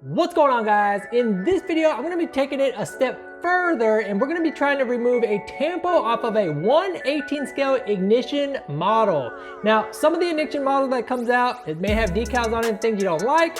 What's going on, guys? In this video, I'm gonna be taking it a step further and we're gonna be trying to remove a tampo off of a 1/18 scale ignition model. Now, some of the ignition model that comes out, it may have decals on it and things you don't like.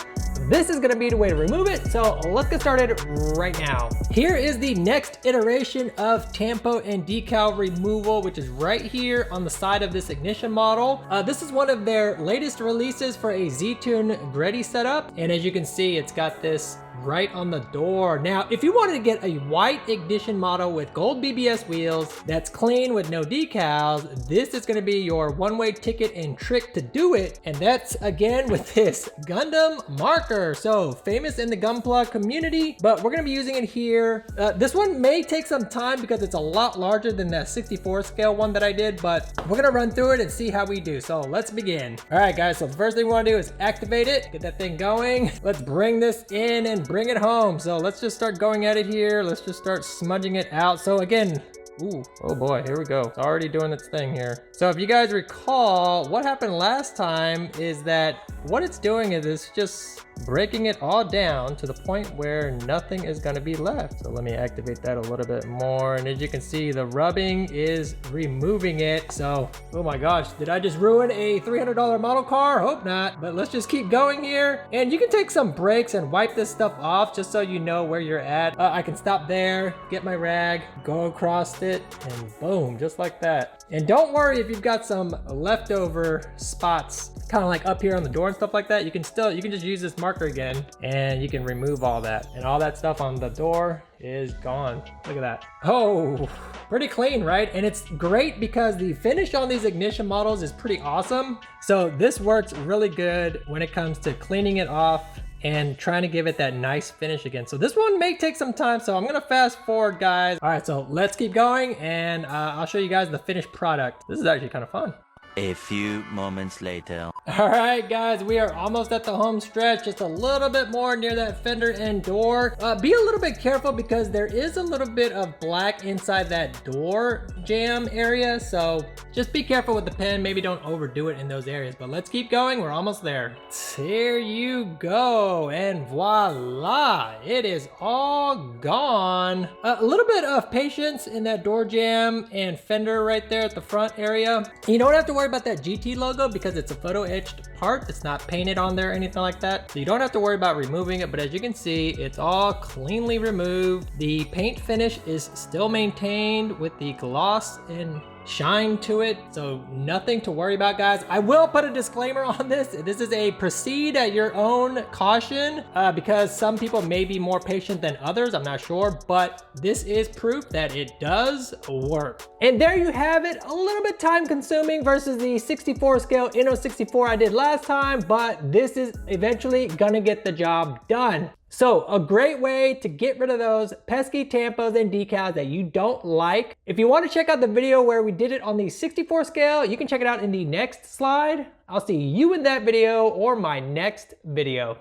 This is gonna be the way to remove it, so let's get started right now. Here is the next iteration of tampo and decal removal, which is right here on the side of this ignition model. This is one of their latest releases for a Z-Tune ready setup, and as you can see, it's got this right on the door. Now, if you wanted to get a white ignition model with gold BBS wheels that's clean with no decals, this is going to be your one-way ticket and trick to do it. And that's again with this Gundam Marker. So famous in the Gunpla community, but we're going to be using it here. This one may take some time because it's a lot larger than that 64 scale one that I did, but we're going to run through it and see how we do. So let's begin. All right, guys. So the first thing we want to do is activate it, get that thing going. Let's bring this in and bring it home. So let's just start going at it here. Let's just start smudging it out. So again, ooh, oh boy, here we go. It's already doing its thing here. So if you guys recall, what happened last time is that what it's doing is it's just breaking it all down to the point where nothing is going to be left. So let me activate that a little bit more. And as you can see, the rubbing is removing it. So, oh my gosh, did I just ruin a $300 model car? Hope not, but let's just keep going here. And you can take some breaks and wipe this stuff off just so you know where you're at. I can stop there, get my rag, go across it, and boom, just like that. And don't worry if you've got some leftover spots kind of like up here on the door and stuff like that. You can just use this marker again and you can remove all that, and all that stuff on the door is gone. Look at that. Oh, pretty clean, right? And it's great because the finish on these ignition models is pretty awesome. So this works really good when it comes to cleaning it off and trying to give it that nice finish again. So this one may take some time, so I'm gonna fast forward, guys. All right, so let's keep going, and I'll show you guys the finished product. This is actually kind of fun. A few moments later. All right, guys, we are almost at the home stretch, just a little bit more near that fender and door. Be a little bit careful because there is a little bit of black inside that door jamb area, so just be careful with the pen. Maybe don't overdo it in those areas, but let's keep going. We're almost there. Here you go, and voila, it is all gone. A little bit of patience in that door jamb and fender right there at the front area. You don't have to worry about that GT logo because it's a photo etched part. It's not painted on there or anything like that, so you don't have to worry about removing it. But as you can see, it's all cleanly removed. The paint finish is still maintained with the gloss and shine to it, so nothing to worry about, guys. I will put a disclaimer on this. This is a proceed at your own caution because some people may be more patient than others. I'm not sure, but this is proof that it does work. And there you have it. A little bit time consuming versus the 64 scale Inno 64 I did last time, but this is eventually gonna get the job done. So a great way to get rid of those pesky tampos and decals that you don't like. If you want to check out the video where we did it on the 64 scale, you can check it out in the next slide. I'll see you in that video or my next video.